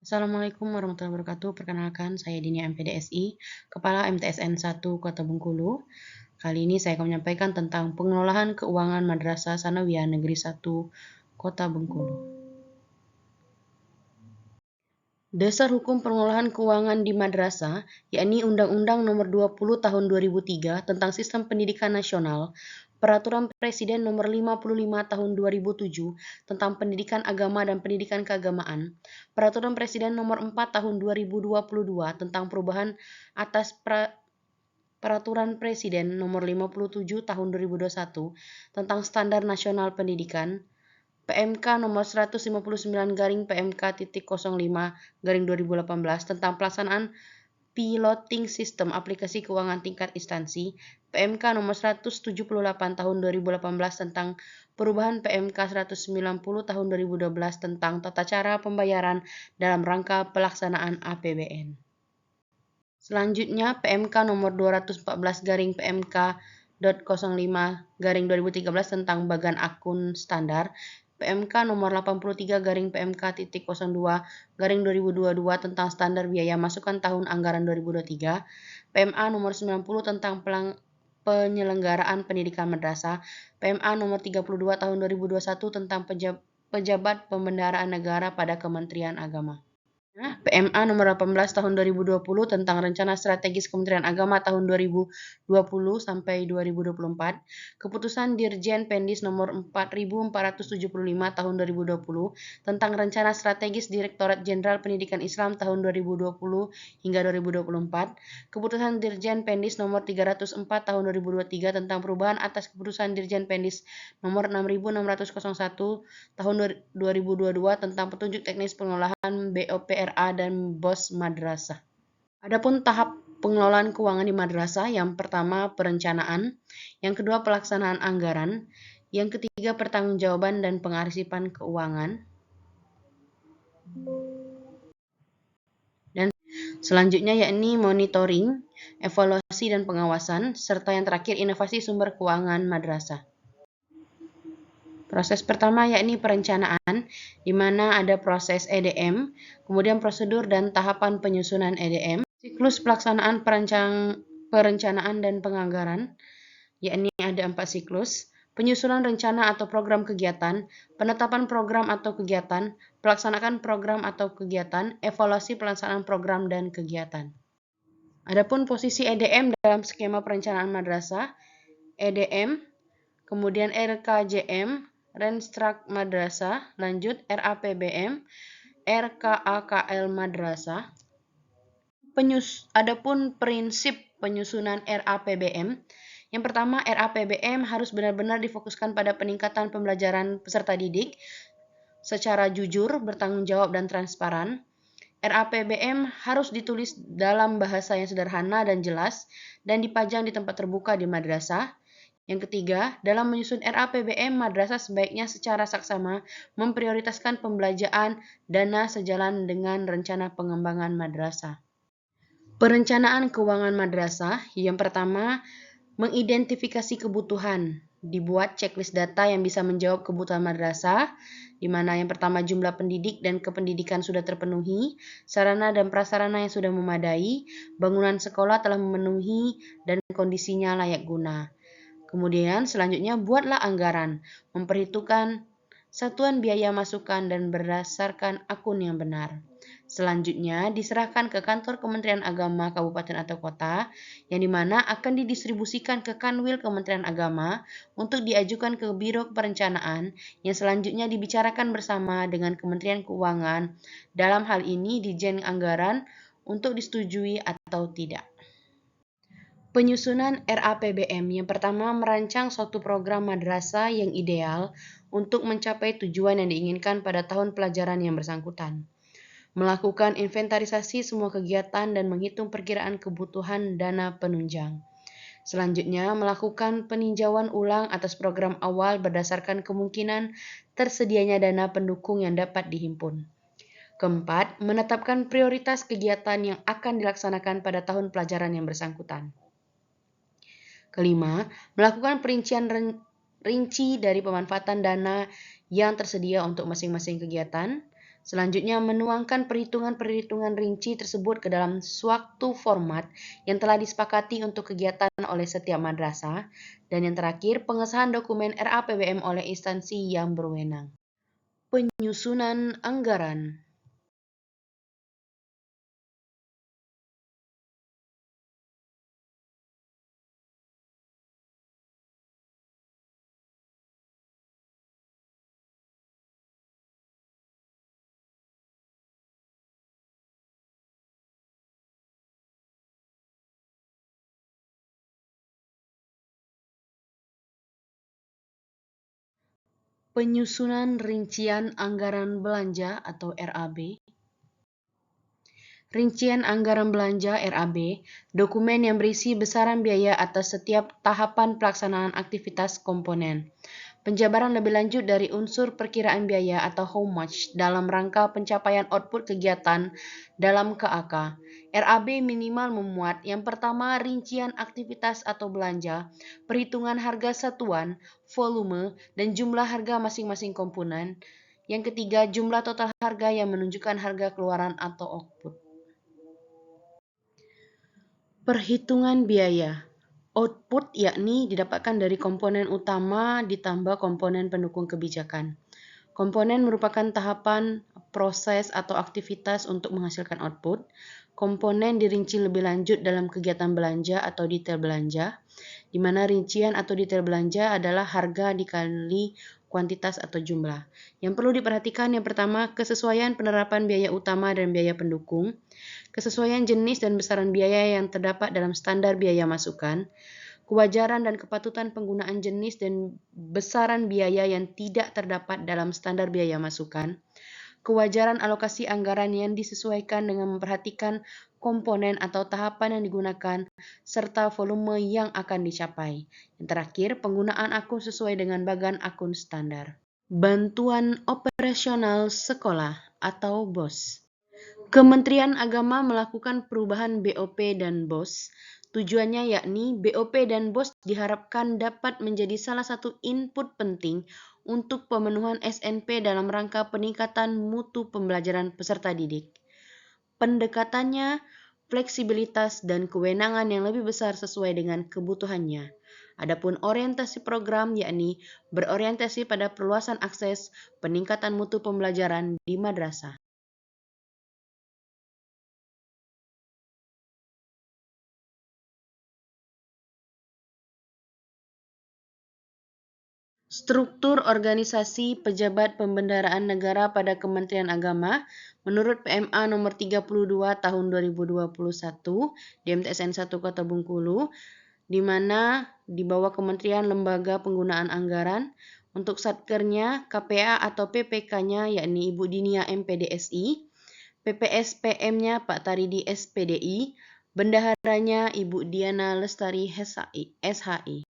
Assalamualaikum warahmatullahi wabarakatuh. Perkenalkan, saya Dinia MPDSI, Kepala MTSN 1 Kota Bengkulu. Kali ini saya akan menyampaikan tentang pengelolaan keuangan Madrasah Sanawiyah Negeri 1 Kota Bengkulu. Dasar hukum pengelolaan keuangan di madrasah, yakni Undang-Undang Nomor 20 Tahun 2003 tentang Sistem Pendidikan Nasional, Peraturan Presiden Nomor 55 Tahun 2007 tentang Pendidikan Agama dan Pendidikan Keagamaan, Peraturan Presiden Nomor 4 Tahun 2022 tentang perubahan atas Peraturan Presiden Nomor 57 Tahun 2021 tentang Standar Nasional Pendidikan, PMK nomor 159-PMK.05/2018 tentang pelaksanaan piloting sistem aplikasi keuangan tingkat instansi, PMK nomor 178 tahun 2018 tentang perubahan PMK 190 tahun 2012 tentang tata cara pembayaran dalam rangka pelaksanaan APBN. Selanjutnya PMK nomor 214-PMK.05/2013 tentang bagan akun standar, PMK nomor 83-PMK.02/2022 tentang standar biaya masukan tahun anggaran 2023, PMA nomor 90 tentang penyelenggaraan pendidikan madrasah, PMA nomor 32 tahun 2021 tentang pejabat pembendaharaan negara pada Kementerian Agama. PMA nomor 18 tahun 2020 tentang Rencana Strategis Kementerian Agama tahun 2020 sampai 2024, Keputusan Dirjen Pendis nomor 4475 tahun 2020 tentang Rencana Strategis Direktorat Jenderal Pendidikan Islam tahun 2020 hingga 2024, Keputusan Dirjen Pendis nomor 304 tahun 2023 tentang perubahan atas Keputusan Dirjen Pendis nomor 6601 tahun 2022 tentang petunjuk teknis pengelolaan BOPRA dan BOS Madrasah. Adapun tahap pengelolaan keuangan di madrasah, yang pertama perencanaan, yang kedua pelaksanaan anggaran, yang ketiga pertanggungjawaban dan pengarsipan keuangan, dan selanjutnya yakni monitoring, evaluasi dan pengawasan, serta yang terakhir inovasi sumber keuangan madrasah. Proses pertama yakni perencanaan, di mana ada proses EDM, kemudian prosedur dan tahapan penyusunan EDM, siklus pelaksanaan perencanaan dan penganggaran, yakni ada 4 siklus, penyusunan rencana atau program kegiatan, penetapan program atau kegiatan, pelaksanaan program atau kegiatan, evaluasi pelaksanaan program dan kegiatan. Adapun posisi EDM dalam skema perencanaan madrasah, EDM, kemudian RKJM, Renstrak Madrasah, lanjut RAPBM, RKAKL Madrasah. Adapun prinsip penyusunan RAPBM, yang pertama RAPBM harus benar-benar difokuskan pada peningkatan pembelajaran peserta didik secara jujur, bertanggung jawab, dan transparan. RAPBM harus ditulis dalam bahasa yang sederhana dan jelas dan dipajang di tempat terbuka di madrasah. Yang ketiga, dalam menyusun RAPBM, madrasah sebaiknya secara saksama memprioritaskan pembelanjaan dana sejalan dengan rencana pengembangan madrasah. Perencanaan keuangan madrasah, yang pertama, mengidentifikasi kebutuhan. Dibuat checklist data yang bisa menjawab kebutuhan madrasah, di mana yang pertama jumlah pendidik dan kependidikan sudah terpenuhi, sarana dan prasarana yang sudah memadai, bangunan sekolah telah memenuhi, dan kondisinya layak guna. Kemudian selanjutnya buatlah anggaran, memperhitungkan satuan biaya masukan dan berdasarkan akun yang benar. Selanjutnya diserahkan ke kantor Kementerian Agama Kabupaten atau Kota, yang dimana akan didistribusikan ke Kanwil Kementerian Agama untuk diajukan ke Biro Perencanaan, yang selanjutnya dibicarakan bersama dengan Kementerian Keuangan, dalam hal ini Ditjen Anggaran, untuk disetujui atau tidak. Penyusunan RAPBM, yang pertama merancang suatu program madrasah yang ideal untuk mencapai tujuan yang diinginkan pada tahun pelajaran yang bersangkutan. Melakukan inventarisasi semua kegiatan dan menghitung perkiraan kebutuhan dana penunjang. Selanjutnya, melakukan peninjauan ulang atas program awal berdasarkan kemungkinan tersedianya dana pendukung yang dapat dihimpun. Keempat, menetapkan prioritas kegiatan yang akan dilaksanakan pada tahun pelajaran yang bersangkutan. Kelima, melakukan perincian rinci dari pemanfaatan dana yang tersedia untuk masing-masing kegiatan. Selanjutnya, menuangkan perhitungan-perhitungan rinci tersebut ke dalam suatu format yang telah disepakati untuk kegiatan oleh setiap madrasah. Dan yang terakhir, pengesahan dokumen RAPBM oleh instansi yang berwenang. Penyusunan anggaran. Penyusunan rincian anggaran belanja atau RAB. Rincian anggaran belanja (RAB), dokumen yang berisi besaran biaya atas setiap tahapan pelaksanaan aktivitas komponen. Penjabaran lebih lanjut dari unsur perkiraan biaya atau how much dalam rangka pencapaian output kegiatan dalam KAK. RAB minimal memuat yang pertama rincian aktivitas atau belanja, perhitungan harga satuan, volume, dan jumlah harga masing-masing komponen. Yang ketiga, jumlah total harga yang menunjukkan harga keluaran atau output. Perhitungan biaya. Output yakni didapatkan dari komponen utama ditambah komponen pendukung kebijakan. Komponen merupakan tahapan, proses, atau aktivitas untuk menghasilkan output. Komponen dirinci lebih lanjut dalam kegiatan belanja atau detail belanja, di mana rincian atau detail belanja adalah harga dikali kuantitas atau jumlah. Yang perlu diperhatikan yang pertama, kesesuaian penerapan biaya utama dan biaya pendukung, kesesuaian jenis dan besaran biaya yang terdapat dalam standar biaya masukan, kewajaran dan kepatutan penggunaan jenis dan besaran biaya yang tidak terdapat dalam standar biaya masukan, kewajaran alokasi anggaran yang disesuaikan dengan memperhatikan komponen atau tahapan yang digunakan, serta volume yang akan dicapai. Yang terakhir, penggunaan akun sesuai dengan bagan akun standar. Bantuan operasional sekolah atau BOS. Kementerian Agama melakukan perubahan BOP dan BOS. Tujuannya yakni BOP dan BOS diharapkan dapat menjadi salah satu input penting untuk pemenuhan SNP dalam rangka peningkatan mutu pembelajaran peserta didik. Pendekatannya, fleksibilitas dan kewenangan yang lebih besar sesuai dengan kebutuhannya. Adapun orientasi program yakni berorientasi pada perluasan akses, peningkatan mutu pembelajaran di madrasah. Struktur organisasi pejabat pembendaraan negara pada Kementerian Agama menurut PMA nomor 32 tahun 2021 DMTSN 1 Kota Bengkulu, di mana di bawah Kementerian Lembaga Penggunaan Anggaran. Untuk satkernya KPA atau PPK-nya yakni Ibu Dinia MPDSI, PPS PM-nya Pak Taridi SPDI, bendaharanya Ibu Diana Lestari SHI.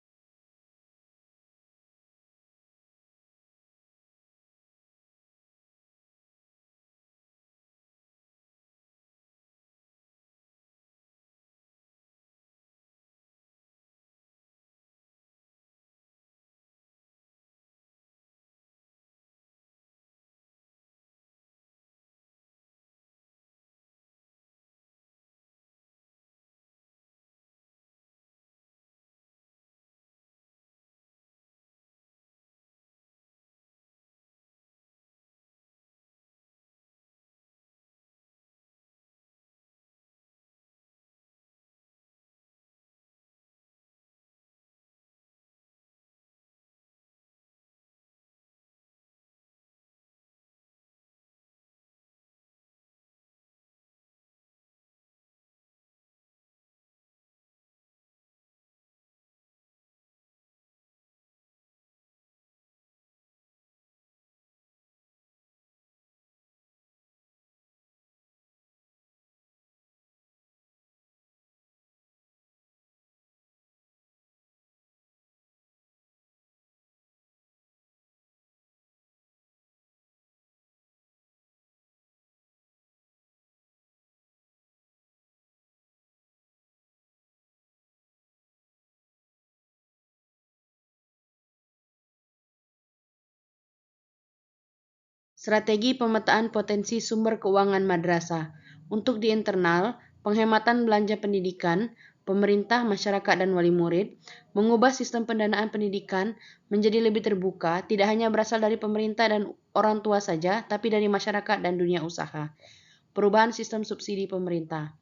Strategi pemetaan potensi sumber keuangan madrasah. Untuk di internal, penghematan belanja pendidikan, pemerintah, masyarakat, dan wali murid, mengubah sistem pendanaan pendidikan menjadi lebih terbuka, tidak hanya berasal dari pemerintah dan orang tua saja, tapi dari masyarakat dan dunia usaha. Perubahan sistem subsidi pemerintah.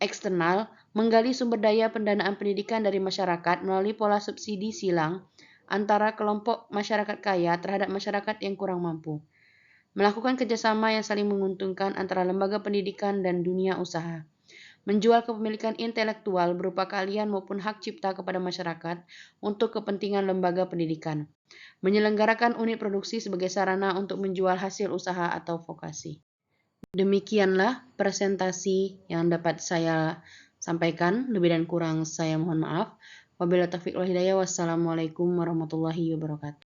Eksternal, menggali sumber daya pendanaan pendidikan dari masyarakat melalui pola subsidi silang antara kelompok masyarakat kaya terhadap masyarakat yang kurang mampu. Melakukan kerjasama yang saling menguntungkan antara lembaga pendidikan dan dunia usaha. Menjual kepemilikan intelektual berupa keahlian maupun hak cipta kepada masyarakat untuk kepentingan lembaga pendidikan. Menyelenggarakan unit produksi sebagai sarana untuk menjual hasil usaha atau vokasi. Demikianlah presentasi yang dapat saya sampaikan. Lebih dan kurang saya mohon maaf. Wabillahi taufiq wal hidayah. Wassalamualaikum warahmatullahi wabarakatuh.